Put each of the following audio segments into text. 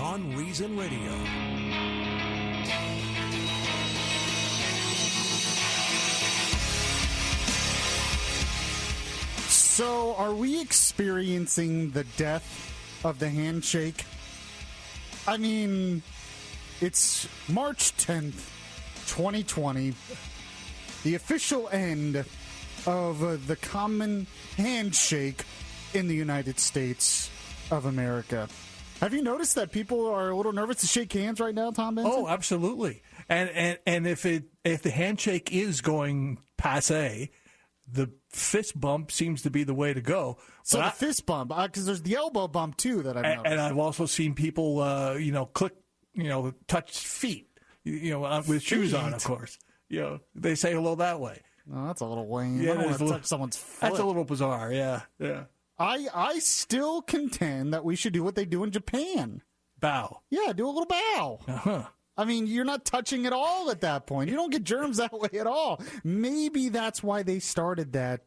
Beyond Reason Radio. So, are we experiencing the death of the handshake? I mean, it's March 10th, 2020, the official end of the common handshake in the United States of America. Have you noticed that people are a little nervous to shake hands right now, Tom Benson? Oh, absolutely. And if the handshake is going passé, the fist bump seems to be the way to go. So the fist bump, because there's the elbow bump, too, that I've noticed. And I've also seen people, touch feet, with shoes on, of course. They say hello that way. Oh, that's a little lame. Yeah, I don't want to touch someone's foot. That's a little bizarre, yeah. I still contend that we should do what they do in Japan. Bow. Yeah, do a little bow. Uh-huh. I mean, you're not touching at all at that point. You don't get germs that way at all. Maybe that's why they started that,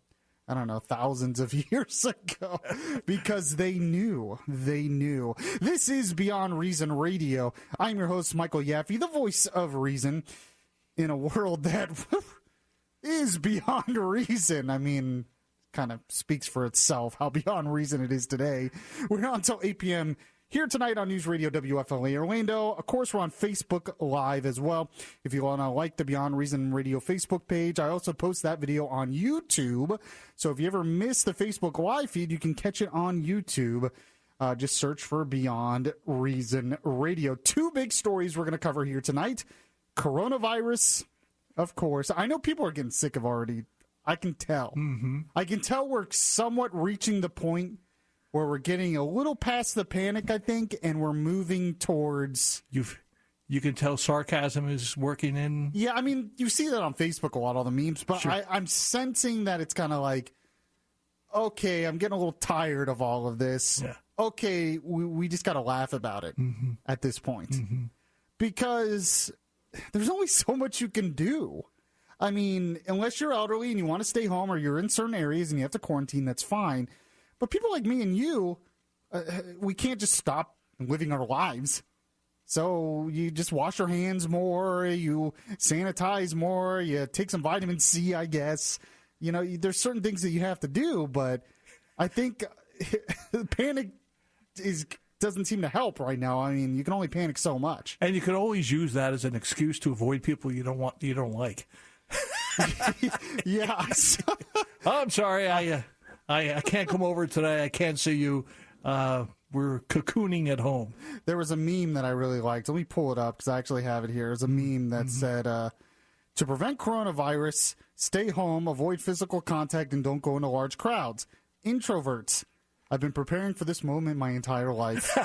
I don't know, thousands of years ago, because they knew. They knew. This is Beyond Reason Radio. I'm your host, Michael Yaffee, the voice of reason in a world that is beyond reason. I mean, kind of speaks for itself how beyond reason it is today. We're on until 8 p.m. here tonight on News Radio WFLA Orlando. Of course, we're on Facebook Live as well. If you want to like the Beyond Reason Radio Facebook page, I also post that video on YouTube. So if you ever miss the Facebook Live feed, you can catch it on YouTube. Just search for Beyond Reason Radio. Two big stories we're going to cover here tonight. Coronavirus, of course. I know people are getting sick of already. I can tell. Mm-hmm. I can tell we're somewhat reaching the point where we're getting a little past the panic, I think, and we're moving towards... You can tell sarcasm is working in... Yeah, I mean, you see that on Facebook a lot, all the memes, but sure. I'm sensing that it's kind of like, okay, I'm getting a little tired of all of this. Yeah. Okay, we just got to laugh about it at this point. Mm-hmm. Because there's only so much you can do. I mean, unless you're elderly and you want to stay home or you're in certain areas and you have to quarantine, that's fine. But people like me and you, we can't just stop living our lives. So you just wash your hands more, you sanitize more, you take some vitamin C, I guess. There's certain things that you have to do, but I think panic doesn't seem to help right now. I mean, you can only panic so much. And you can always use that as an excuse to avoid people you don't like. Yeah. I'm sorry, I can't come over today. I can't see you. We're cocooning at home. There was a meme that I really liked. Let me pull it up because I actually have it here. There's a meme that said, to prevent coronavirus, stay home, avoid physical contact, and don't go into large crowds. Introverts. I've been preparing for this moment my entire life.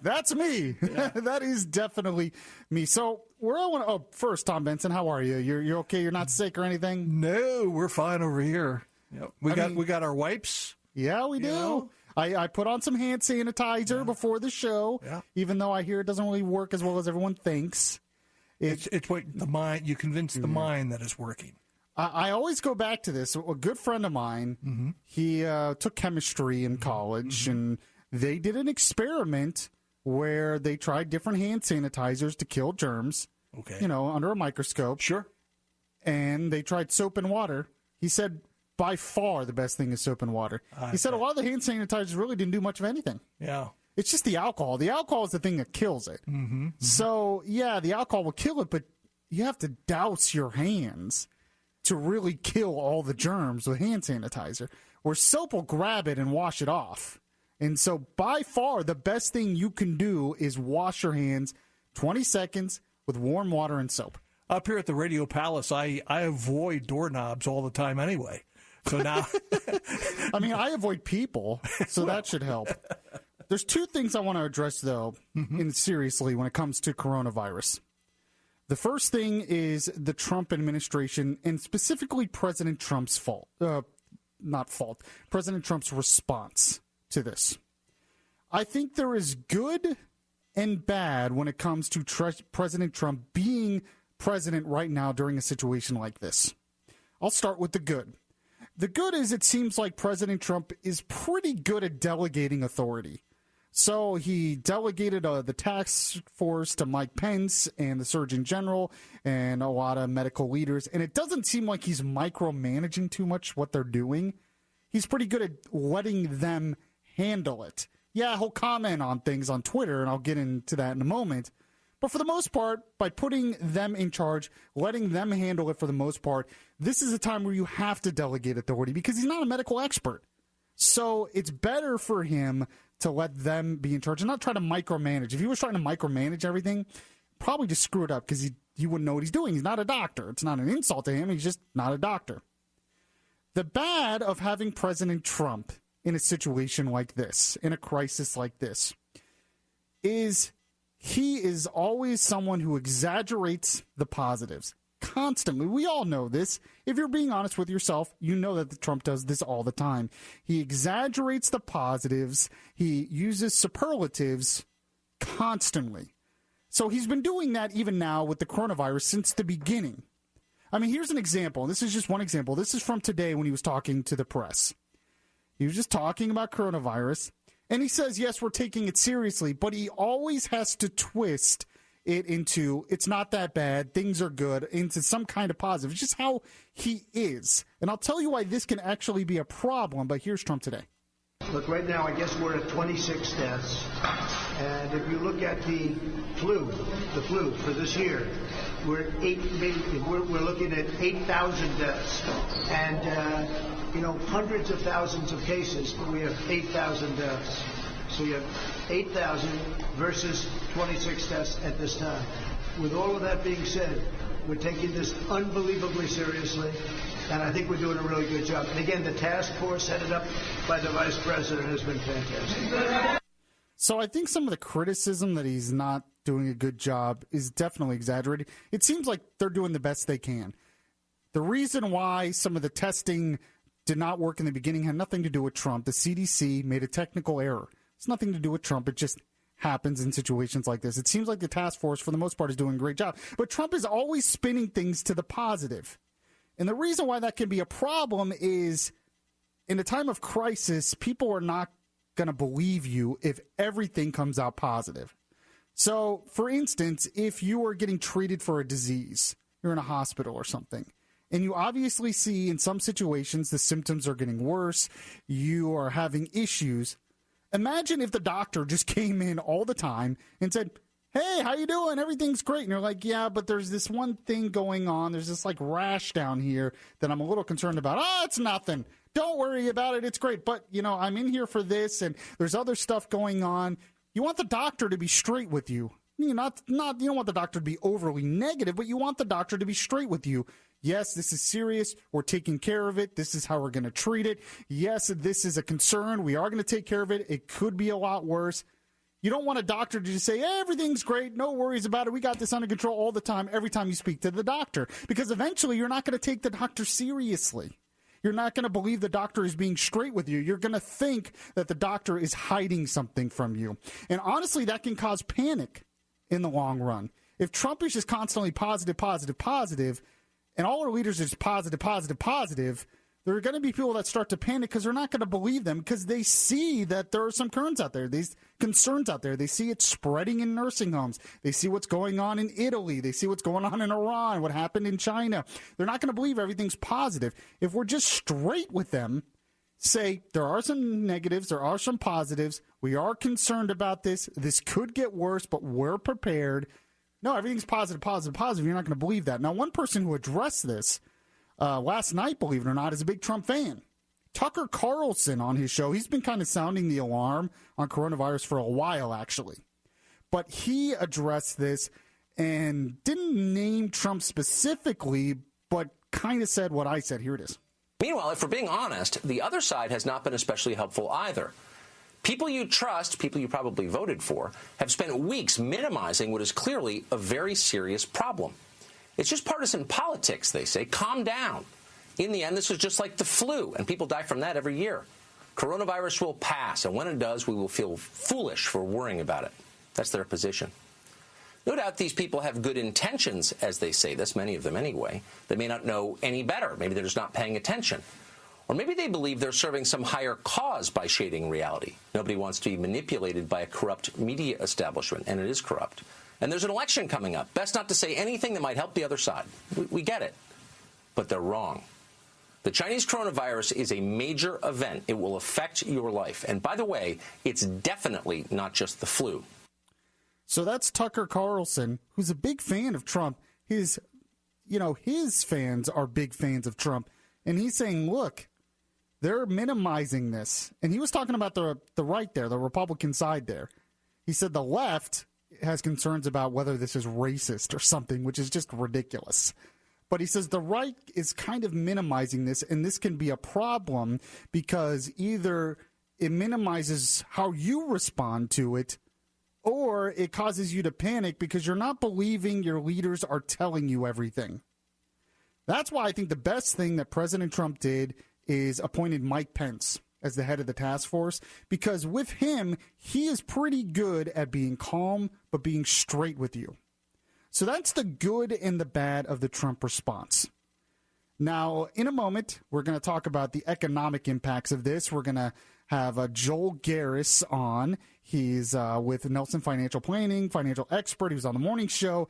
That's me. Yeah. That is definitely me. So where I want to, first, Tom Benson, how are you? You're okay? You're not sick or anything? No, we're fine over here. Yep. We got our wipes. Yeah, we do. I put on some hand sanitizer before the show, even though I hear it doesn't really work as well as everyone thinks. It's what the mind, you convince the mind that it's working. I always go back to this. A good friend of mine, he took chemistry in college, and they did an experiment where they tried different hand sanitizers to kill germs, under a microscope. Sure. And they tried soap and water. He said, by far, the best thing is soap and water. He said a lot of the hand sanitizers really didn't do much of anything. Yeah. It's just the alcohol. The alcohol is the thing that kills it. So, yeah, the alcohol will kill it, but you have to douse your hands to really kill all the germs with hand sanitizer, where soap will grab it and wash it off. And so by far, the best thing you can do is wash your hands 20 seconds with warm water and soap. Up here at the Radio Palace, I avoid doorknobs all the time anyway. So now... I mean, I avoid people, so that should help. There's two things I want to address, though, seriously when it comes to coronavirus. The first thing is the Trump administration, and specifically President Trump's President Trump's response to this. I think there is good and bad when it comes to President Trump being president right now during a situation like this. I'll start with the good. The good is it seems like President Trump is pretty good at delegating authority. So he delegated the task force to Mike Pence and the Surgeon General and a lot of medical leaders. And it doesn't seem like he's micromanaging too much what they're doing. He's pretty good at letting them handle it. Yeah, he'll comment on things on Twitter, and I'll get into that in a moment. But for the most part, by putting them in charge, letting them handle it for the most part, this is a time where you have to delegate authority because he's not a medical expert. So it's better for him to let them be in charge and not try to micromanage. If he was trying to micromanage everything, probably just screw it up because he wouldn't know what he's doing. He's not a doctor. It's not an insult to him. He's just not a doctor. The bad of having President Trump in a situation like this, in a crisis like this, is he is always someone who exaggerates the positives constantly. We all know this. If you're being honest with yourself, you know that Trump does this all the time. He exaggerates the positives. He uses superlatives constantly. So he's been doing that even now with the coronavirus since the beginning. I mean, here's an example. This is just one example. This is from today when he was talking to the press. He was just talking about coronavirus. And he says, yes, we're taking it seriously, but he always has to twist it into, it's not that bad, things are good, into some kind of positive. It's just how he is. And I'll tell you why this can actually be a problem, but here's Trump today. Look, right now, I guess we're at 26 deaths. And if you look at the flu for this year, we're looking at 8,000 deaths. And, hundreds of thousands of cases, but we have 8,000 deaths. So you have 8,000 versus 26 deaths at this time. With all of that being said, we're taking this unbelievably seriously, and I think we're doing a really good job. And again, the task force headed up by the Vice President has been fantastic. So I think some of the criticism that he's not doing a good job is definitely exaggerated. It seems like they're doing the best they can. The reason why some of the testing did not work in the beginning had nothing to do with Trump. The CDC made a technical error. It's nothing to do with Trump. It just happens in situations like this. It seems like the task force, for the most part, is doing a great job. But Trump is always spinning things to the positive. And the reason why that can be a problem is in a time of crisis, people are not going to believe you if everything comes out positive. So, for instance, if you are getting treated for a disease, you're in a hospital or something, and you obviously see in some situations the symptoms are getting worse, you are having issues. Imagine if the doctor just came in all the time and said, hey, how you doing? Everything's great. And you're like, yeah, but there's this one thing going on. There's this like rash down here that I'm a little concerned about. Oh, it's nothing. Don't worry about it. It's great. But, I'm in here for this and there's other stuff going on. You want the doctor to be straight with you. You don't want the doctor to be overly negative, but you want the doctor to be straight with you. Yes, this is serious. We're taking care of it. This is how we're going to treat it. Yes, this is a concern. We are going to take care of it. It could be a lot worse. You don't want a doctor to just say, hey, everything's great. No worries about it. We got this under control all the time, every time you speak to the doctor. Because eventually you're not going to take the doctor seriously. You're not going to believe the doctor is being straight with you. You're going to think that the doctor is hiding something from you. And honestly, that can cause panic in the long run. If Trump is just constantly positive, and all our leaders are just positive, there are going to be people that start to panic because they're not going to believe them because they see that there are some concerns out there. These concerns out there. They see it spreading in nursing homes. They see what's going on in Italy. They see what's going on in Iran, what happened in China. They're not going to believe everything's positive. If we're just straight with them, say there are some negatives, there are some positives. We are concerned about this. This could get worse, but we're prepared. No, everything's positive. You're not going to believe that. Now, one person who addressed this last night, believe it or not, is a big Trump fan. Tucker Carlson on his show, he's been kind of sounding the alarm on coronavirus for a while, actually. But he addressed this and didn't name Trump specifically, but kind of said what I said. Here it is. Meanwhile, if we're being honest, the other side has not been especially helpful either. People you trust, people you probably voted for, have spent weeks minimizing what is clearly a very serious problem. It's just partisan politics, they say. Calm down. In the end, this is just like the flu, and people die from that every year. Coronavirus will pass, and when it does, we will feel foolish for worrying about it. That's their position. No doubt these people have good intentions as they say this, many of them anyway. They may not know any better. Maybe they're just not paying attention. Or maybe they believe they're serving some higher cause by shading reality. Nobody wants to be manipulated by a corrupt media establishment, and it is corrupt. And there's an election coming up. Best not to say anything that might help the other side. We get it. But they're wrong. The Chinese coronavirus is a major event. It will affect your life. And by the way, it's definitely not just the flu. So that's Tucker Carlson, who's a big fan of Trump. His fans are big fans of Trump. And he's saying, look, they're minimizing this. And he was talking about the right there, the Republican side there. He said the left has concerns about whether this is racist or something, which is just ridiculous. But he says the right is kind of minimizing this, and this can be a problem because either it minimizes how you respond to it, or it causes you to panic because you're not believing your leaders are telling you everything. That's why I think the best thing that President Trump did is appointed Mike Pence as the head of the task force, because with him, he is pretty good at being calm but being straight with you. So that's the good and the bad of the Trump response. Now, in a moment, we're going to talk about the economic impacts of this. We're going to have Joel Garris on. He's with Nelson Financial Planning, financial expert. He was on the morning show.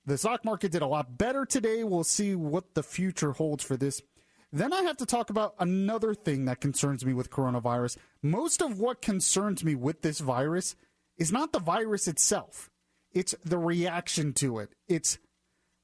The stock market did a lot better today. We'll see what the future holds for this. Then I have to talk about another thing that concerns me with coronavirus. Most of what concerns me with this virus is not the virus itself. It's the reaction to it. It's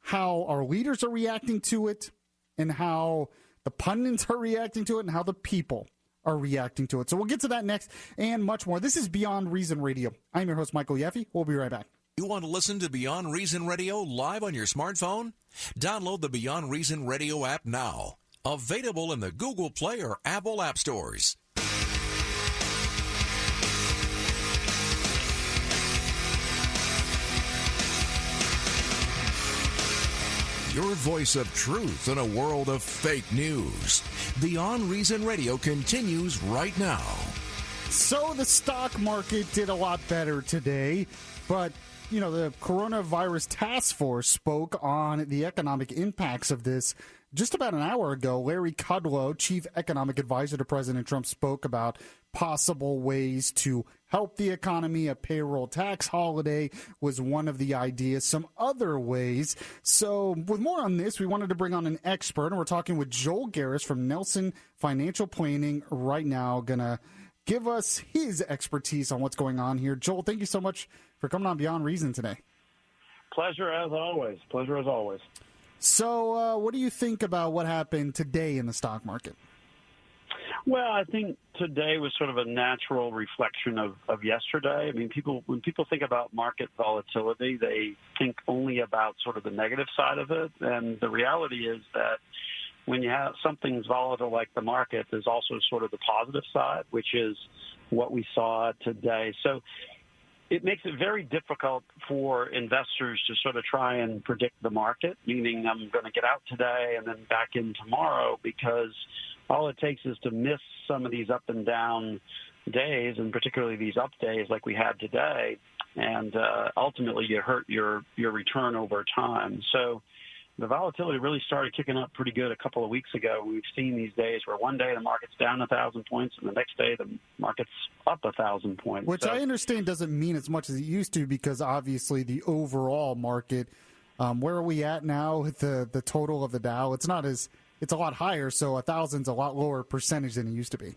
how our leaders are reacting to it, and how the pundits are reacting to it, and how the people are reacting to it. So we'll get to that next and much more. This is Beyond Reason Radio. I'm your host, Michael Yaffee. We'll be right back. You want to listen to Beyond Reason Radio live on your smartphone? Download the Beyond Reason Radio app now. Available in the Google Play or Apple App Stores. Your voice of truth in a world of fake news. Beyond Reason Radio continues right now. So the stock market did a lot better today, but the coronavirus task force spoke on the economic impacts of this just about an hour ago. Larry Kudlow, chief economic advisor to President Trump, spoke about possible ways to help the economy. A payroll tax holiday was one of the ideas, some other ways. So with more on this, we wanted to bring on an expert, and we're talking with Joel Garris from Nelson Financial Planning right now, going to give us his expertise on what's going on here. Joel, thank you so much for coming on Beyond Reason today. Pleasure as always. So what do you think about what happened today in the stock market? Well, I think today was sort of a natural reflection of yesterday. I mean, when people think about market volatility, they think only about sort of the negative side of it. And the reality is that when you have something's volatile like the market, there's also sort of the positive side, which is what we saw today. So it makes it very difficult for investors to sort of try and predict the market, meaning I'm going to get out today and then back in tomorrow, because all it takes is to miss some of these up and down days, and particularly these up days like we had today, and ultimately you hurt your return over time. So the volatility really started kicking up pretty good a couple of weeks ago. We've seen these days where one day the market's down 1,000 points and the next day the market's up 1,000 points. Which I understand doesn't mean as much as it used to, because obviously the overall market, where are we at now with the total of the Dow? It's a lot higher, so 1,000's a lot lower percentage than it used to be.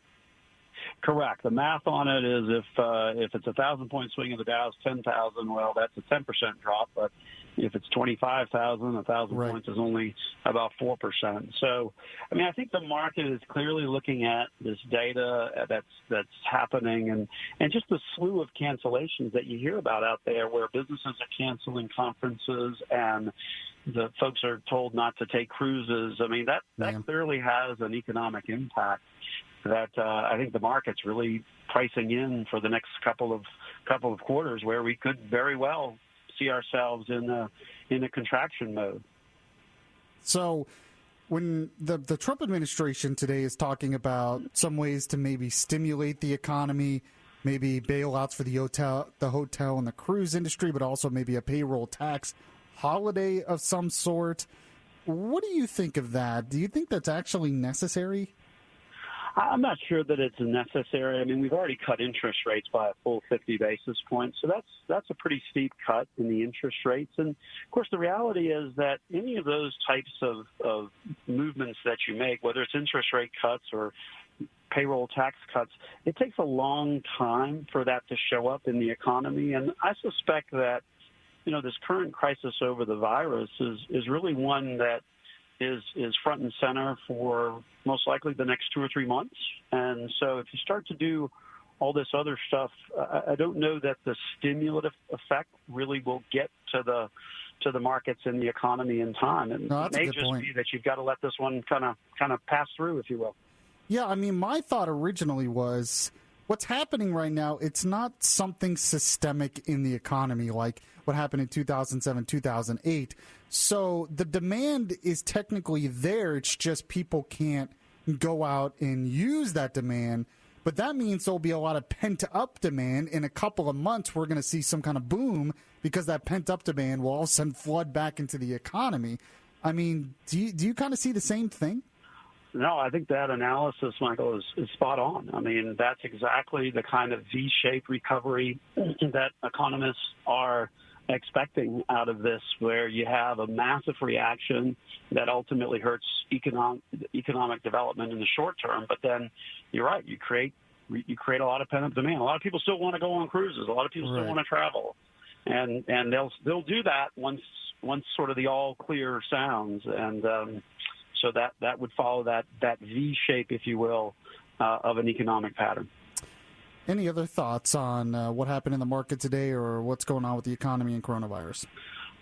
Correct. The math on it is if it's 1,000-point swing of the Dow's 10,000, well, that's a 10% drop. But if it's 25,000, 1,000 right, points is only about 4%. So, I mean, I think the market is clearly looking at this data that's happening, and just the slew of cancellations that you hear about out there, where businesses are canceling conferences and the folks are told not to take cruises. I mean, that clearly has an economic impact that I think the market's really pricing in for the next couple of quarters, where we could very well see ourselves in a contraction mode. So when the Trump administration today is talking about some ways to maybe stimulate the economy, maybe bailouts for the hotel and the cruise industry, but also maybe a payroll tax holiday of some sort, what do you think of that? Do you think that's actually necessary? I'm not sure that it's necessary. I mean, we've already cut interest rates by a full 50 basis points, so that's a pretty steep cut in the interest rates. And, of course, the reality is that any of those types of movements that you make, whether it's interest rate cuts or payroll tax cuts, it takes a long time for that to show up in the economy. And I suspect that, this current crisis over the virus is really one that is front and center for most likely the next 2 or 3 months. And so if you start to do all this other stuff, I don't know that the stimulative effect really will get to the markets and the economy in time. And no, it may just be that you've got to let this one kind of pass through, if you will. Yeah, I mean, my thought originally was what's happening right now, it's not something systemic in the economy like what happened in 2007, 2008. So the demand is technically there. It's just people can't go out and use that demand. But that means there'll be a lot of pent-up demand. In a couple of months, we're going to see some kind of boom because that pent-up demand will all of a sudden flood back into the economy. I mean, do you kind of see the same thing? No, I think that analysis, Michael, is spot on. I mean, that's exactly the kind of V-shaped recovery that economists are expecting out of this, where you have a massive reaction that ultimately hurts economic development in the short term. But then you're right, you create a lot of pent-up demand. A lot of people still want to go on cruises. A lot of people still want to travel, and they'll do that once sort of the all clear sounds. And so that would follow that V shape, if you will, of an economic pattern. Any other thoughts on what happened in the market today or what's going on with the economy and coronavirus?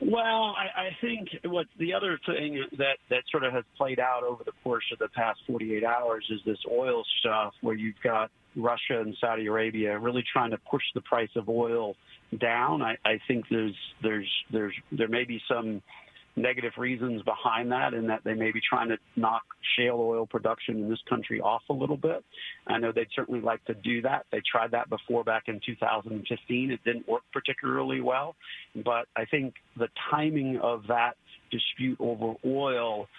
Well, I think what the other thing that sort of has played out over the course of the past 48 hours is this oil stuff, where you've got Russia and Saudi Arabia really trying to push the price of oil down. I think there may be some negative reasons behind that, in that they may be trying to knock shale oil production in this country off a little bit. I know they'd certainly like to do that. They tried that before back in 2015. It didn't work particularly well. But I think the timing of that dispute over oil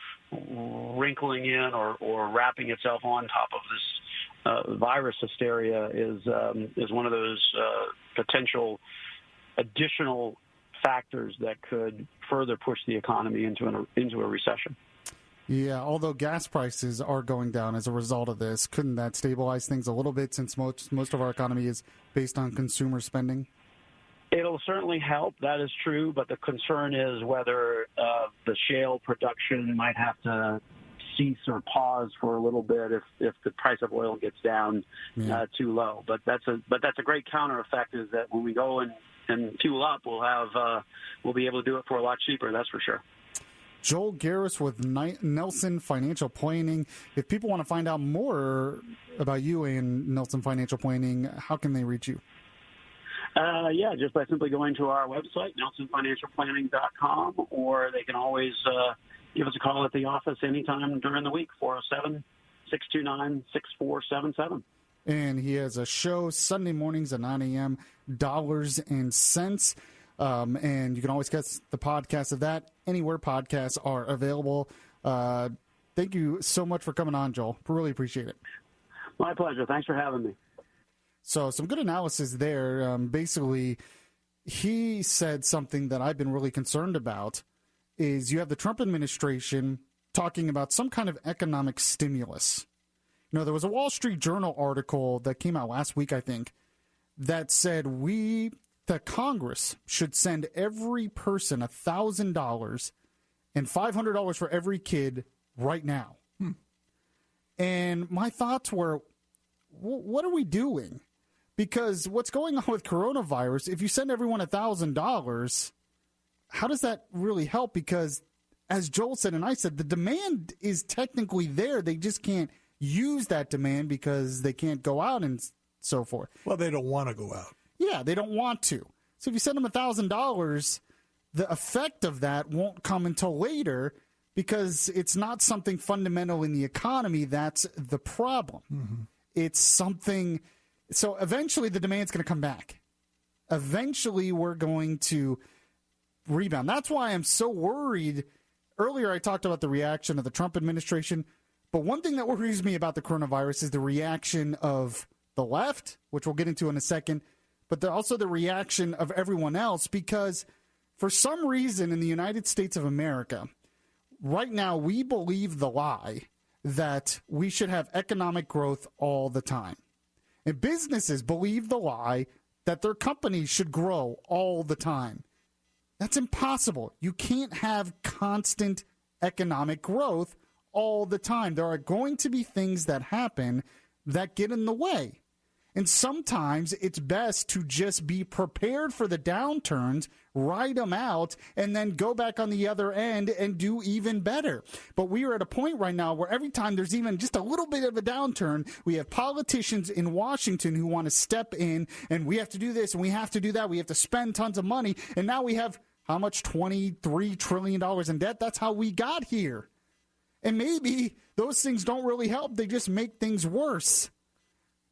wrinkling in or wrapping itself on top of this virus hysteria is one of those potential additional factors that could further push the economy into a recession. Yeah, although gas prices are going down as a result of this, couldn't that stabilize things a little bit, since most of our economy is based on consumer spending? It'll certainly help. That is true. But the concern is whether the shale production might have to cease or pause for a little bit if the price of oil gets down too low. But that's a great counter effect, is that when we go and fuel up, we'll be able to do it for a lot cheaper. That's for sure. Joel Garris with Nelson Financial Planning. If people want to find out more about you and Nelson Financial Planning, how can they reach you? Just by simply going to our website, nelsonfinancialplanning.com, or they can always give us a call at the office anytime during the week, 407-629-6477. And he has a show Sunday mornings at 9 a.m., Dollars and Cents. And you can always catch the podcast of that anywhere podcasts are available. Thank you so much for coming on, Joel. Really appreciate it. My pleasure. Thanks for having me. So some good analysis there. Basically, he said something that I've been really concerned about, is you have the Trump administration talking about some kind of economic stimulus. There was a Wall Street Journal article that came out last week, I think, that said that Congress should send every person $1,000 and $500 for every kid right now. And my thoughts were, what are we doing? Because what's going on with coronavirus, if you send everyone $1,000, how does that really help? Because as Joel said and I said, the demand is technically there. They just can't use that demand because they can't go out and so forth. Well, they don't want to go out. Yeah, they don't want to. So if you send them $1,000, the effect of that won't come until later, because it's not something fundamental in the economy that's the problem. Mm-hmm. It's something. So eventually the demand's going to come back. Eventually we're going to rebound. That's why I'm so worried. Earlier I talked about the reaction of the Trump administration. But one thing that worries me about the coronavirus is the reaction of the left, which we'll get into in a second, but also the reaction of everyone else, because for some reason in the United States of America, right now we believe the lie that we should have economic growth all the time. And businesses believe the lie that their companies should grow all the time. That's impossible. You can't have constant economic growth all the time. There are going to be things that happen that get in the way. And sometimes it's best to just be prepared for the downturns, ride them out, and then go back on the other end and do even better. But we are at a point right now where every time there's even just a little bit of a downturn, we have politicians in Washington who want to step in, and we have to do this and we have to do that. We have to spend tons of money. And now we have how much? $23 trillion in debt. That's how we got here. And maybe those things don't really help. They just make things worse.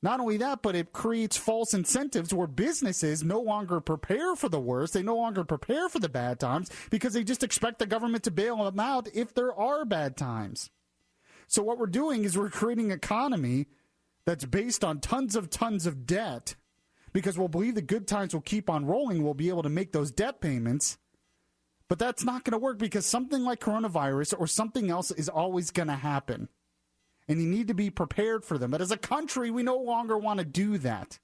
Not only that, but it creates false incentives where businesses no longer prepare for the worst. They no longer prepare for the bad times because they just expect the government to bail them out if there are bad times. So what we're doing is we're creating an economy that's based on tons of debt because we'll believe the good times will keep on rolling. We'll be able to make those debt payments. But that's not going to work because something like coronavirus or something else is always going to happen. And you need to be prepared for them. But as a country, we no longer want to do that.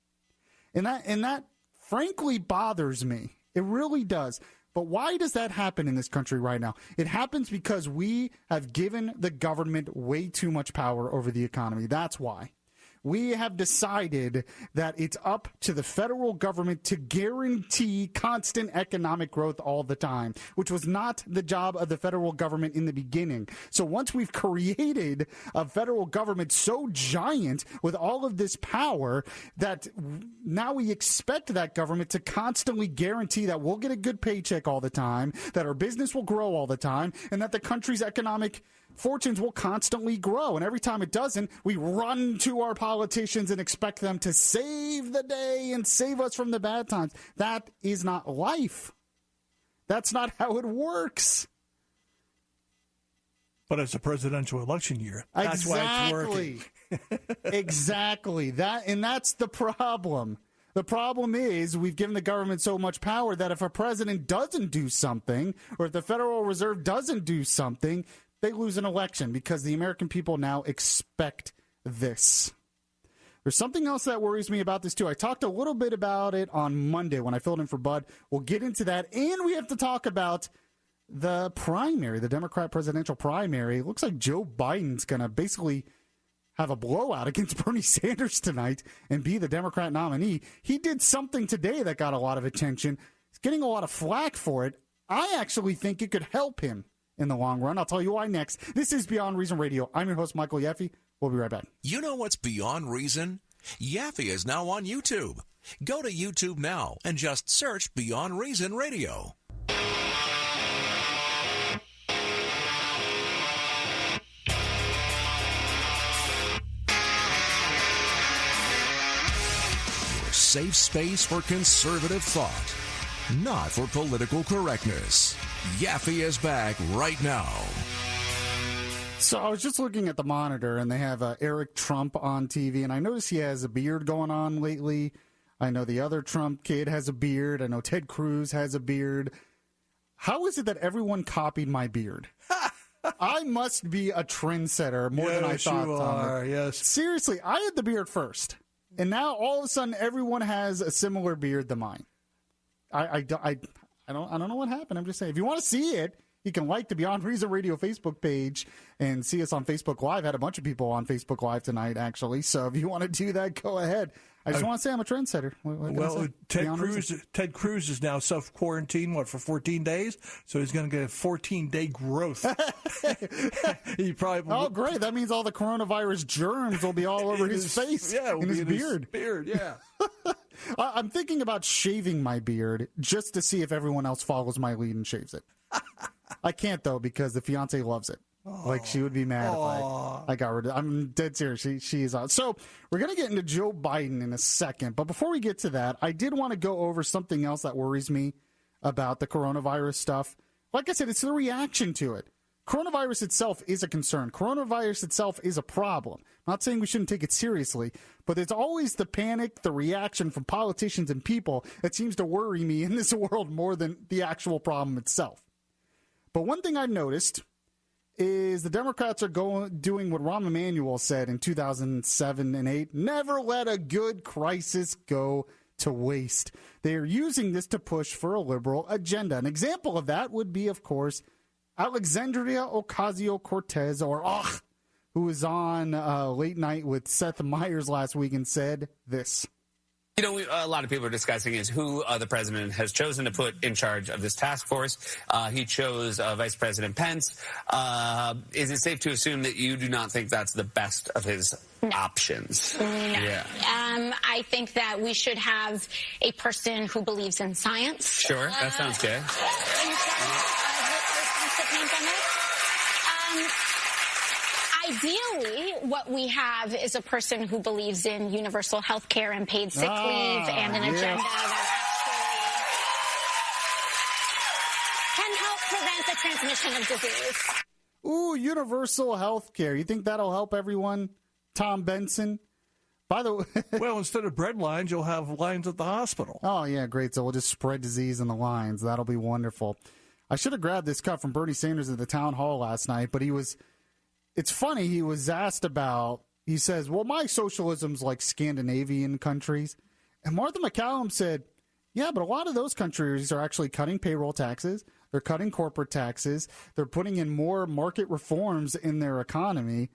And that frankly bothers me. It really does. But why does that happen in this country right now? It happens because we have given the government way too much power over the economy. That's why. We have decided that it's up to the federal government to guarantee constant economic growth all the time, which was not the job of the federal government in the beginning. So once we've created a federal government so giant with all of this power that now we expect that government to constantly guarantee that we'll get a good paycheck all the time, that our business will grow all the time, and that the country's economic fortunes will constantly grow. And every time it doesn't, we run to our politicians and expect them to save the day and save us from the bad times. That is not life. That's not how it works. But it's a presidential election year. That's why it's working. Exactly. That's the problem. The problem is we've given the government so much power that if a president doesn't do something, or if the Federal Reserve doesn't do something, they lose an election because the American people now expect this. There's something else that worries me about this, too. I talked a little bit about it on Monday when I filled in for Bud. We'll get into that. And we have to talk about the primary, the Democrat presidential primary. It looks like Joe Biden's going to basically have a blowout against Bernie Sanders tonight and be the Democrat nominee. He did something today that got a lot of attention. He's getting a lot of flack for it. I actually think it could help him in the long run. I'll tell you why next. This is Beyond Reason Radio. I'm your host, Michael Yaffee. We'll be right back. You know what's Beyond Reason? Yaffee is now on YouTube. Go to YouTube now and just search Beyond Reason Radio. Your safe space for conservative thought, not for political correctness. Yaffee is back right now. So I was just looking at the monitor, and they have Eric Trump on TV, and I noticed he has a beard going on lately. I know the other Trump kid has a beard. I know Ted Cruz has a beard. How is it that everyone copied my beard? I must be a trendsetter more than I thought. You are, yes. Seriously, I had the beard first, and now all of a sudden everyone has a similar beard than mine. I don't know what happened. I'm just saying, if you want to see it, you can like the Beyond Reason Radio Facebook page and see us on Facebook Live. I had a bunch of people on Facebook Live tonight, actually. So if you want to do that, go ahead. I just want to say I'm a trendsetter. Well, Ted Cruz is now self-quarantined, for 14 days? So he's going to get a 14-day growth. He probably. Oh, great. That means all the coronavirus germs will be all over his face and his beard. Yeah. I'm thinking about shaving my beard just to see if everyone else follows my lead and shaves it. I can't, though, because the fiance loves it. Like, she would be mad if I got rid of it. I'm dead serious. She is on. So we're going to get into Joe Biden in a second. But before we get to that, I did want to go over something else that worries me about the coronavirus stuff. Like I said, it's the reaction to it. coronavirus itself is a concern. Coronavirus itself is a problem. I'm not saying we shouldn't take it seriously, but it's always the panic, the reaction from politicians and people that seems to worry me in this world more than the actual problem itself. But one thing I've noticed is the Democrats are doing what Rahm Emanuel said in 2007 and 8, never let a good crisis go to waste. They are using this to push for a liberal agenda. An example of that would be, of course, Alexandria Ocasio-Cortez, or who was on Late Night with Seth Meyers last week and said this. You know, a lot of people are discussing is who the president has chosen to put in charge of this task force. He chose Vice President Pence. Is it safe to assume that you do not think that's the best of his options? No. Yeah. I think that we should have a person who believes in science. Sure, that sounds good. Ideally, what we have is a person who believes in universal health care and paid sick leave and an agenda that actually can help prevent the transmission of disease. Ooh, universal health care. You think that'll help everyone, Tom Benson? By the way... Well, instead of bread lines, you'll have lines at the hospital. Oh, yeah, great. So we'll just spread disease in the lines. That'll be wonderful. I should have grabbed this cut from Bernie Sanders at the town hall last night, but it's funny, he was asked about, he says, well, my socialism's like Scandinavian countries. And Martha McCallum said, yeah, but a lot of those countries are actually cutting payroll taxes. They're cutting corporate taxes. They're putting in more market reforms in their economy.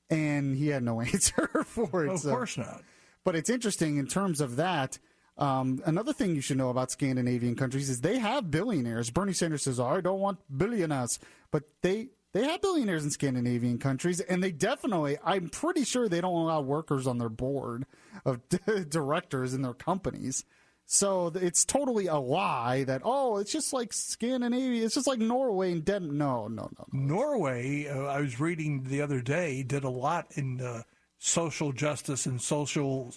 And he had no answer for it. Of course not. But it's interesting in terms of that. Another thing you should know about Scandinavian countries is they have billionaires. Bernie Sanders says, I don't want billionaires. But they have billionaires in Scandinavian countries, and they definitely, I'm pretty sure they don't allow workers on their board of directors in their companies. So it's totally a lie that, it's just like Scandinavia, it's just like Norway and Denmark. No. Norway, I was reading the other day, did a lot in social justice and socializing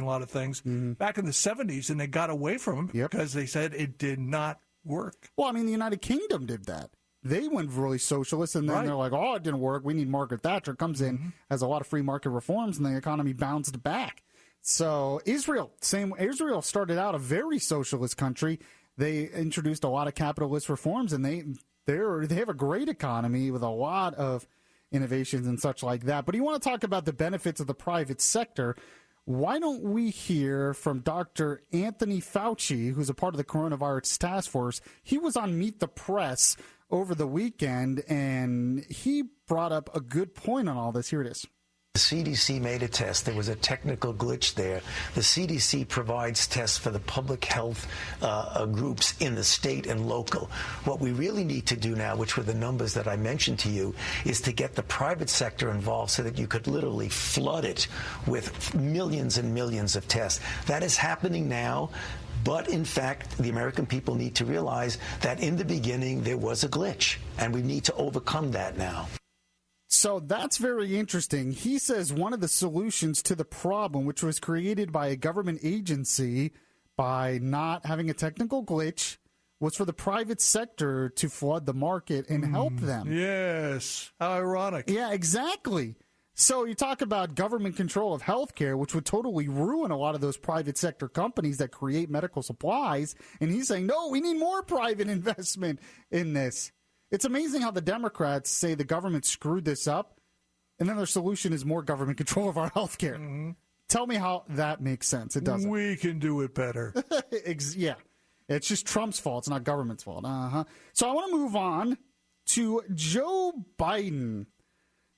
a lot of things back in the 70s, and they got away from it because they said it did not work. Well, I mean, the United Kingdom did that. They went really socialist, and then they're like, it didn't work. We need Margaret Thatcher. Comes in, has a lot of free market reforms, and the economy bounced back. So Israel started out a very socialist country. They introduced a lot of capitalist reforms, and they have a great economy with a lot of innovations and such like that. But you want to talk about the benefits of the private sector. Why don't we hear from Dr. Anthony Fauci, who's a part of the coronavirus task force? He was on Meet the Press over the weekend, and he brought up a good point on all this. Here it is. The CDC made a test. There was a technical glitch there. The CDC provides tests for the public health groups in the state and local. What we really need to do now, which were the numbers that I mentioned to you, is to get the private sector involved so that you could literally flood it with millions and millions of tests. That is happening now. But, in fact, the American people need to realize that in the beginning there was a glitch, and we need to overcome that now. So that's very interesting. He says one of the solutions to the problem, which was created by a government agency by not having a technical glitch, was for the private sector to flood the market and help them. Yes. How ironic. Yeah, exactly. So you talk about government control of healthcare, which would totally ruin a lot of those private sector companies that create medical supplies. And he's saying, no, we need more private investment in this. It's amazing how the Democrats say the government screwed this up, and then their solution is more government control of our healthcare. Mm-hmm. Tell me how that makes sense. It doesn't. We can do it better. Yeah. It's just Trump's fault. It's not government's fault. So I want to move on to Joe Biden.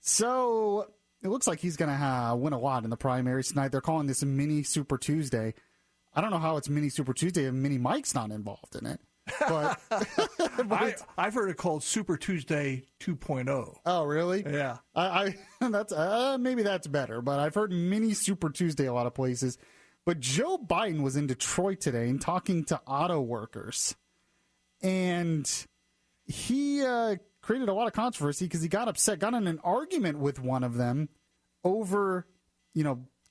So it looks like he's going to win a lot in the primaries tonight. They're calling this a mini Super Tuesday. I don't know how it's mini Super Tuesday if Mini Mike's not involved in it. But, I've heard it called Super Tuesday 2.0. Oh, really? Yeah. That's maybe that's better. But I've heard mini Super Tuesday a lot of places. But Joe Biden was in Detroit today and talking to auto workers, and he created a lot of controversy because he got upset, got in an argument with one of them over,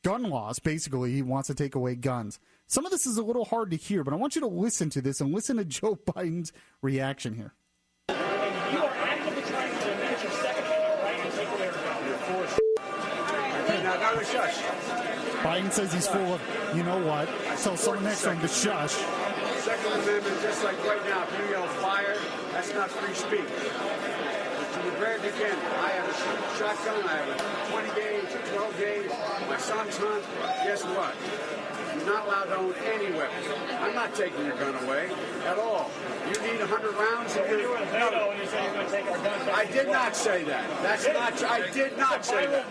gun laws. Basically, he wants to take away guns. Some of this is a little hard to hear, but I want you to listen to this and listen to Joe Biden's reaction here. tell him to shush. Biden says he's full of, you know what? Tell someone next to him to shush. Second Amendment, just like right now, if you yell fire, that's not free speech. But from the very beginning, I have a shotgun, I have a 20 gauge, a 12 gauge, my son's hunt. Guess what? You're not allowed to own any weapons. I'm not taking your gun away at all. You need 100 rounds. You were in Veto and you said you're going to take our guns. I did not say that. That's not true. I did not say that.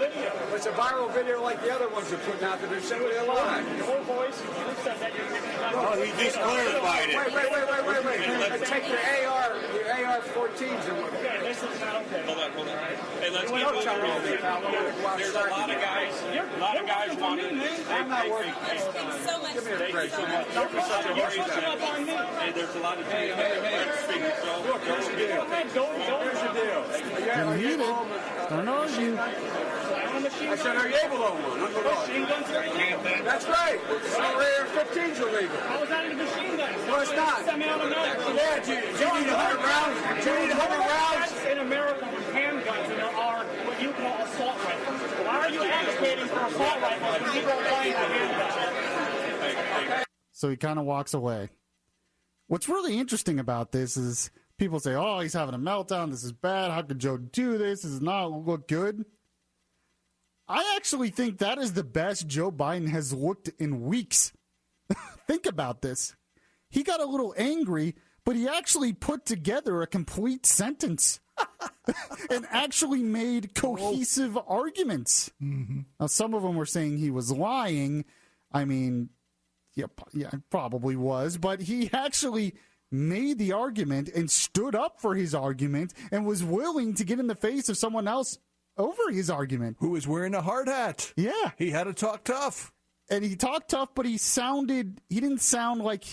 It's a viral video like the other ones they're putting out that are simply a lie. Your voice, you said that you're taking guns. Oh, he just clarified it. Wait. Take your AR-14s and what? Okay, this is not okay. Hold on. Hey, let's get Don't tell me to leave. There's a lot of guys. Want to. I'm not working. So much. Give me a break. You're pushing up on me. Hey, there's a lot of Hey. Look, here's the deal. Here's the deal. Don't heat it. Don't argue. I said, are you able to own one? Machine guns are illegal. That's right. So AR-15s are legal. How is that in the machine guns? No, it's not. Semi-automatic. Yeah, do you need 100 rounds? Do you need 100 rounds? In America with handguns, and there are what you call assault rifles. Why are you advocating for assault rifles when people are buying for handguns? So he kind of walks away. What's really interesting about this is people say, oh, he's having a meltdown. This is bad. How could Joe do this? This does not look good. I actually think that is the best Joe Biden has looked in weeks. Think about this. He got a little angry, but he actually put together a complete sentence and actually made cohesive arguments. Mm-hmm. Now, some of them were saying he was lying. I mean, yeah, probably was, but he actually made the argument and stood up for his argument and was willing to get in the face of someone else over his argument. Who was wearing a hard hat. Yeah. He had to talk tough. And he talked tough, but he didn't sound like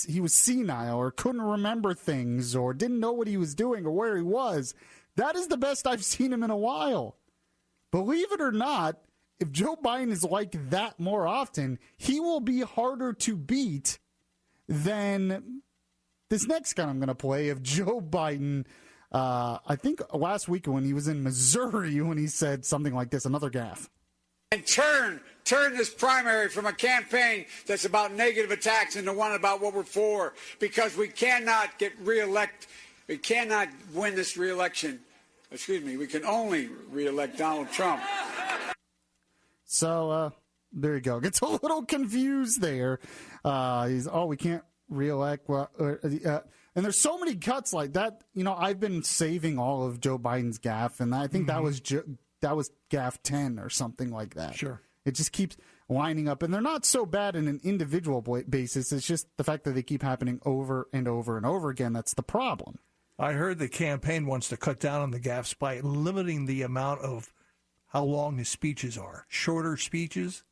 he was senile or couldn't remember things or didn't know what he was doing or where he was. That is the best I've seen him in a while. Believe it or not, if Joe Biden is like that more often, he will be harder to beat than this next guy I'm going to play of Joe Biden. I think last week when he was in Missouri when he said something like this, another gaffe. And turn this primary from a campaign that's about negative attacks into one about what we're for, because we cannot get reelect. We cannot win this reelection. Excuse me. We can only reelect Donald Trump. So there you go. Gets a little confused there. We can't reelect. And there's so many cuts like that. You know, I've been saving all of Joe Biden's gaffe, and I think that was gaffe 10 or something like that. Sure. It just keeps lining up, and they're not so bad in an individual basis. It's just the fact that they keep happening over and over and over again. That's the problem. I heard the campaign wants to cut down on the gaffes by limiting the amount of how long his speeches are. Shorter speeches.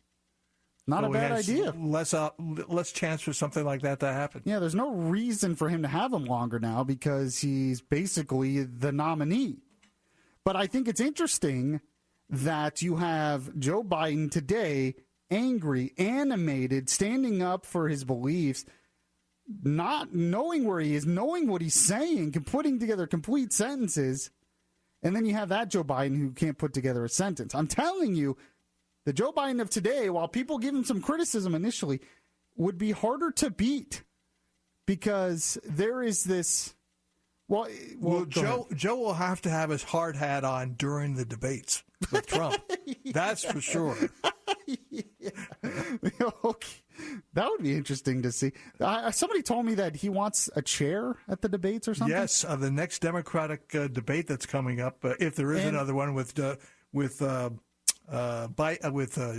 Not a bad idea. Less chance for something like that to happen. Yeah, there's no reason for him to have him longer now because he's basically the nominee. But I think it's interesting that you have Joe Biden today angry, animated, standing up for his beliefs, not knowing where he is, knowing what he's saying, putting together complete sentences. And then you have that Joe Biden who can't put together a sentence. I'm telling you, the Joe Biden of today, while people give him some criticism initially, would be harder to beat because there is this. Well, Joe will have to have his hard hat on during the debates with Trump. That's for sure. Okay. That would be interesting to see. Somebody told me that he wants a chair at the debates or something. Yes, the next Democratic debate that's coming up, if there is another one with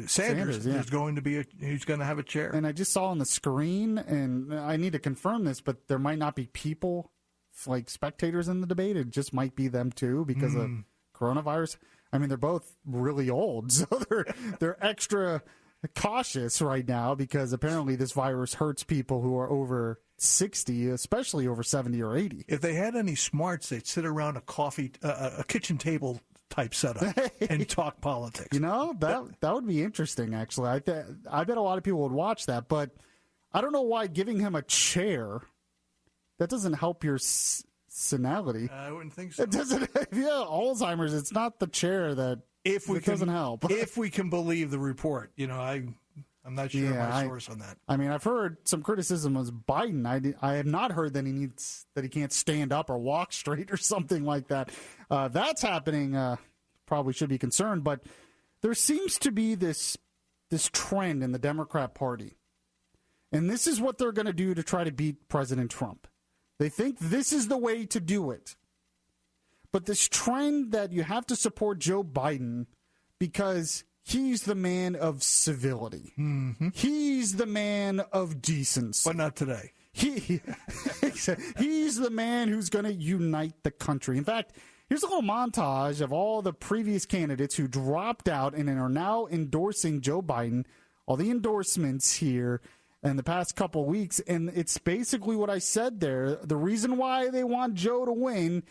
Sanders, yeah. he's going to have a chair. And I just saw on the screen, and I need to confirm this, but there might not be people like spectators in the debate. It just might be them too because of coronavirus. I mean, they're both really old, so they're extra cautious right now because apparently this virus hurts people who are over 60, especially over 70 or 80. If they had any smarts, they'd sit around a kitchen table type setup and talk politics. You know, that would be interesting, actually. I bet a lot of people would watch that, but I don't know why giving him a chair, that doesn't help your senility. I wouldn't think so. It doesn't. If you have Alzheimer's, it's not the chair that If we can, doesn't help. If we can believe the report, I'm not sure my source on that. I mean, I've heard some criticism of Biden. I have not heard that he can't stand up or walk straight or something like that. That's happening. Probably should be concerned, but there seems to be this trend in the Democrat Party, and this is what they're going to do to try to beat President Trump. They think this is the way to do it. But this trend that you have to support Joe Biden because he's the man of civility. Mm-hmm. He's the man of decency. But not today. He's the man who's going to unite the country. In fact, here's a little montage of all the previous candidates who dropped out and are now endorsing Joe Biden, all the endorsements here in the past couple weeks. And it's basically what I said there. The reason why they want Joe to win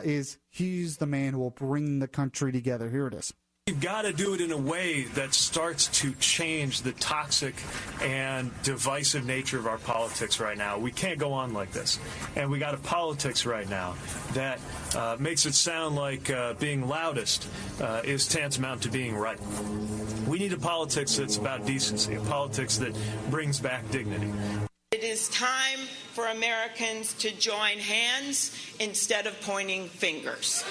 is he's the man who will bring the country together. Here it is. You've got to do it in a way that starts to change the toxic and divisive nature of our politics right now. We can't go on like this. And we got a politics right now that makes it sound like being loudest is tantamount to being right. We need a politics that's about decency, a politics that brings back dignity. It is time for Americans to join hands instead of pointing fingers.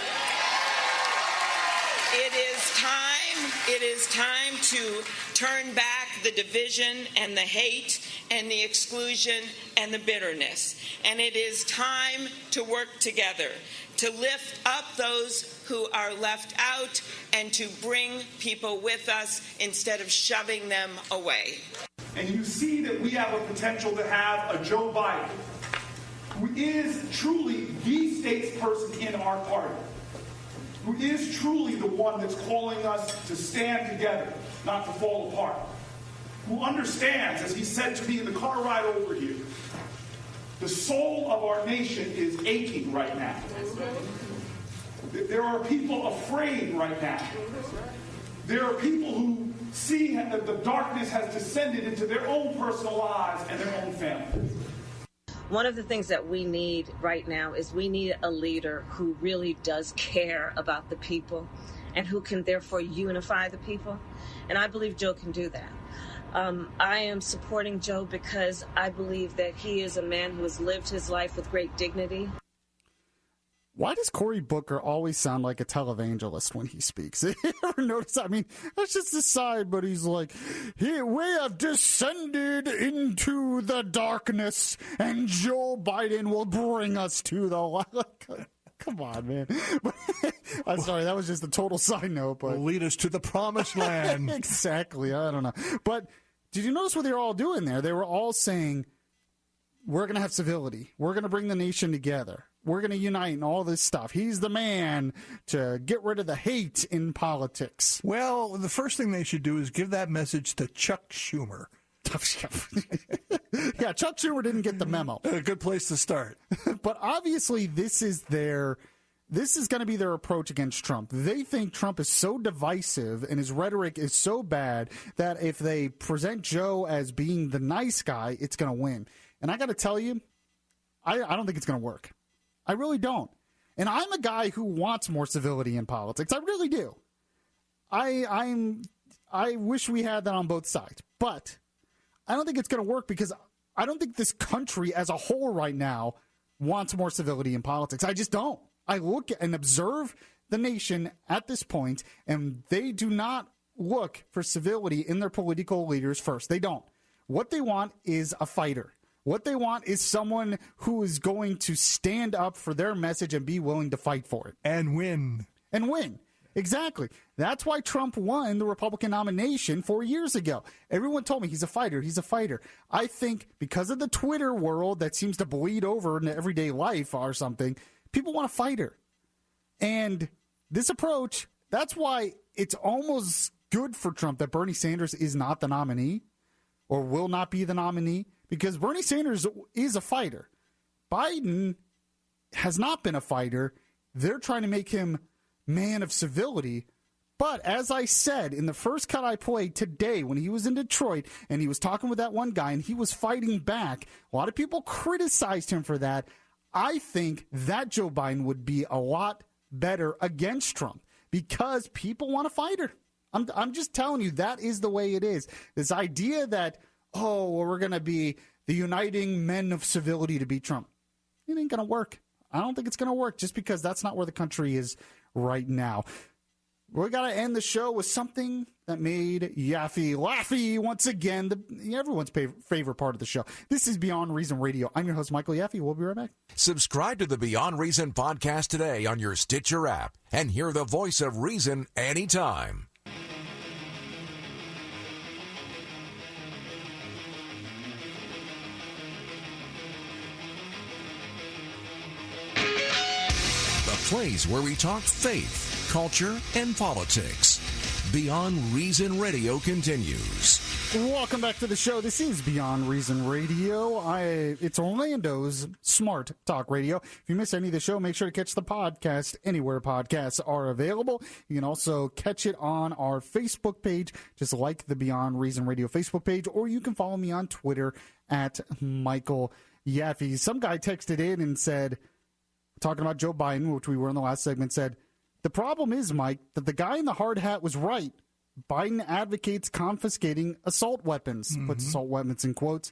It is time to turn back the division and the hate and the exclusion and the bitterness. And it is time to work together, to lift up those who are left out and to bring people with us instead of shoving them away. And you see that we have a potential to have a Joe Biden who is truly the statesperson in our party, who is truly the one that's calling us to stand together, not to fall apart, who understands, as he said to me in the car ride over here, the soul of our nation is aching right now. There are people afraid right now. There are people who see that the darkness has descended into their own personal lives and their own families. One of the things that we need right now is we need a leader who really does care about the people and who can therefore unify the people. And I believe Joe can do that. I am supporting Joe because I believe that he is a man who has lived his life with great dignity. Why does Cory Booker always sound like a televangelist when he speaks? You ever notice? I mean, that's just a side, but he's like, here we have descended into the darkness, and Joe Biden will bring us to the light. Come on, man. I'm sorry, that was just a total side note. But will lead us to the promised land. Exactly. I don't know. But did you notice what they were all doing there? They were all saying, we're going to have civility. We're going to bring the nation together. We're going to unite and all this stuff. He's the man to get rid of the hate in politics. Well, the first thing they should do is give that message to Chuck Schumer. Yeah, Chuck Schumer didn't get the memo. A good place to start. But obviously this is going to be their approach against Trump. They think Trump is so divisive and his rhetoric is so bad that if they present Joe as being the nice guy, it's going to win. And I got to tell you, I don't think it's going to work. I really don't. And I'm a guy who wants more civility in politics. I really do. I wish we had that on both sides. But I don't think it's going to work because I don't think this country as a whole right now wants more civility in politics. I just don't. I look and observe the nation at this point, and they do not look for civility in their political leaders first. They don't. What they want is a fighter. What they want is someone who is going to stand up for their message and be willing to fight for it. And win. And win. Exactly. That's why Trump won the Republican nomination 4 years ago. Everyone told me he's a fighter. He's a fighter. I think because of the Twitter world that seems to bleed over into everyday life or something, people want a fighter. And this approach, that's why it's almost good for Trump that Bernie Sanders is not the nominee or will not be the nominee. Because Bernie Sanders is a fighter. Biden has not been a fighter. They're trying to make him man of civility. But as I said in the first cut I played today when he was in Detroit and he was talking with that one guy and he was fighting back, a lot of people criticized him for that. I think that Joe Biden would be a lot better against Trump. because people want a fighter. I'm just telling you, that is the way it is. This idea that, we're going to be the uniting men of civility to beat Trump. It ain't going to work. I don't think it's going to work just because that's not where the country is right now. We got to end the show with something that made Yaffee Laffee once again everyone's favorite part of the show. This is Beyond Reason Radio. I'm your host, Michael Yaffee. We'll be right back. Subscribe to the Beyond Reason podcast today on your Stitcher app and hear the voice of reason anytime. The place where we talk faith, culture, and politics. Beyond Reason Radio continues. Welcome back to the show. This is Beyond Reason Radio. It's Orlando's smart talk radio. If you miss any of the show, make sure to catch the podcast anywhere podcasts are available. You can also catch it on our Facebook page, just like the Beyond Reason Radio Facebook page, or you can follow me on Twitter at Michael Yaffee. Some guy texted in and said, talking about Joe Biden, which we were in the last segment, said, the problem is, Mike, that the guy in the hard hat was right. Biden advocates confiscating assault weapons. Mm-hmm. Puts assault weapons in quotes.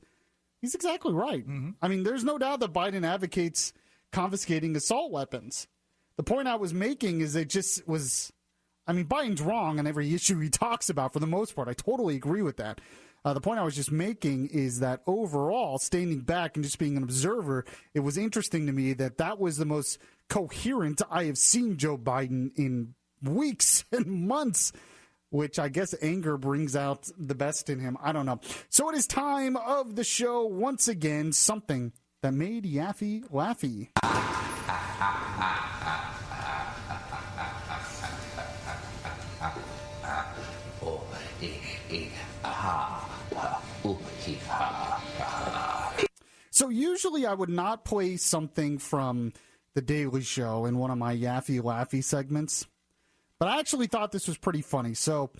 He's exactly right. Mm-hmm. I mean, there's no doubt that Biden advocates confiscating assault weapons. The point I was making is it just was, Biden's wrong on every issue he talks about for the most part. I totally agree with that. The point I was just making is that overall, standing back and just being an observer, it was interesting to me that was the most coherent I have seen Joe Biden in weeks and months, which I guess anger brings out the best in him. I don't know. So it is time of the show once again, something that made Yaffee Laffee. So usually I would not play something from The Daily Show in one of my Yaffee Laffee segments, but I actually thought this was pretty funny. So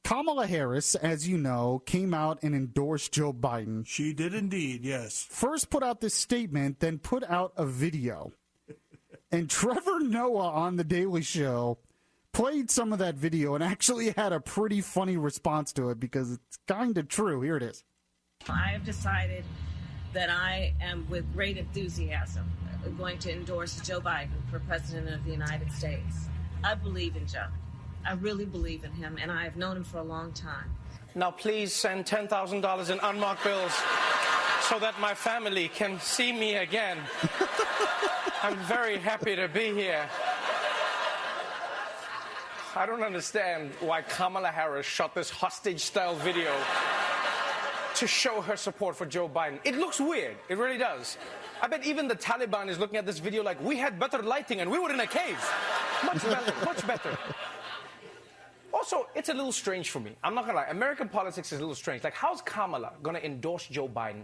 Kamala Harris, as you know, came out and endorsed Joe Biden. She did indeed, yes. First put out this statement, then put out a video. And Trevor Noah on The Daily Show played some of that video and actually had a pretty funny response to it because it's kind of true. Here it is. I have decided that I am, with great enthusiasm, going to endorse Joe Biden for President of the United States. I believe in Joe. I really believe in him, and I have known him for a long time. Now please send $10,000 in unmarked bills so that my family can see me again. I'm very happy to be here. I don't understand why Kamala Harris shot this hostage-style video to show her support for Joe Biden. It looks weird. It really does. I bet even the Taliban is looking at this video like, we had better lighting and we were in a cave. Much better, much better. Also, it's a little strange for me. I'm not going to lie. American politics is a little strange. Like, how's Kamala going to endorse Joe Biden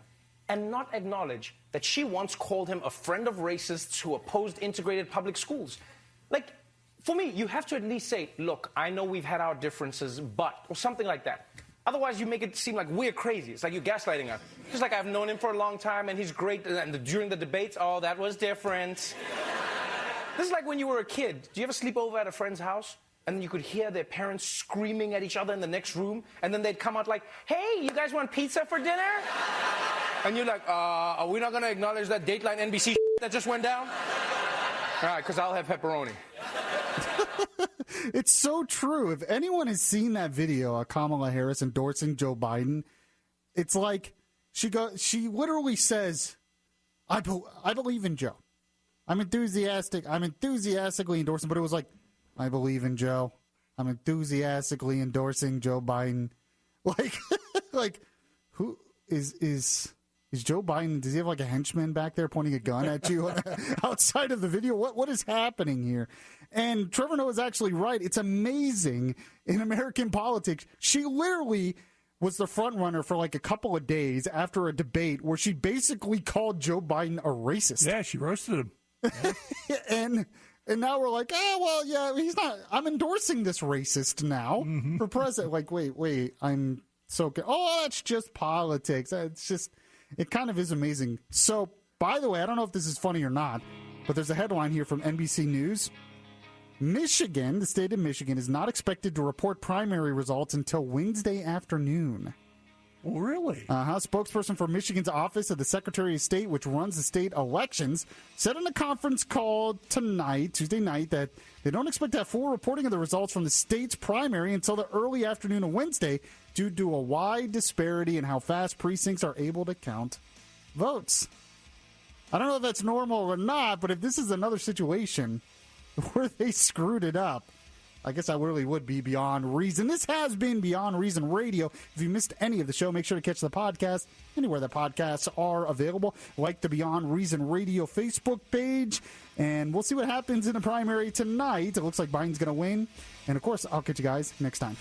and not acknowledge that she once called him a friend of racists who opposed integrated public schools? Like, for me, you have to at least say, look, I know we've had our differences, but, or something like that. Otherwise, you make it seem like we're crazy. It's like you're gaslighting us. Just like I've known him for a long time, and he's great. And during the debates, oh, that was different. This is like when you were a kid. Do you ever sleep over at a friend's house? And you could hear their parents screaming at each other in the next room. And then they'd come out like, hey, you guys want pizza for dinner? And you're like, are we not going to acknowledge that Dateline NBC that just went down? All right, because I'll have pepperoni. It's so true. If anyone has seen that video of Kamala Harris endorsing Joe Biden, it's like she literally says, I believe in Joe. I'm enthusiastically endorsing, but it was like, I believe in Joe. I'm enthusiastically endorsing Joe Biden. Like who is Joe Biden? Does he have like a henchman back there pointing a gun at you outside of the video? What is happening here? And Trevor Noah is actually right. It's amazing in American politics. She literally was the front runner for like a couple of days after a debate where she basically called Joe Biden a racist. Yeah, she roasted him. Yeah. And now we're like, oh, well, yeah, he's not. I'm endorsing this racist now for president. Like, wait, I'm so good. Oh, that's just politics. It's just, it kind of is amazing. So, by the way, I don't know if this is funny or not, but there's a headline here from NBC News. Michigan, the state of Michigan, is not expected to report primary results until Wednesday afternoon. Oh, really? Spokesperson for Michigan's Office of the Secretary of State, which runs the state elections, said in a conference call tonight, Tuesday night, that they don't expect to have full reporting of the results from the state's primary until the early afternoon of Wednesday due to a wide disparity in how fast precincts are able to count votes. I don't know if that's normal or not, but if this is another situation where they screwed it up, I guess I really would be beyond reason. This has been Beyond Reason Radio. If you missed any of the show, make sure to catch the podcast anywhere the podcasts are available. Like the Beyond Reason Radio Facebook page. And we'll see what happens in the primary tonight. It looks like Biden's going to win. And, of course, I'll catch you guys next time.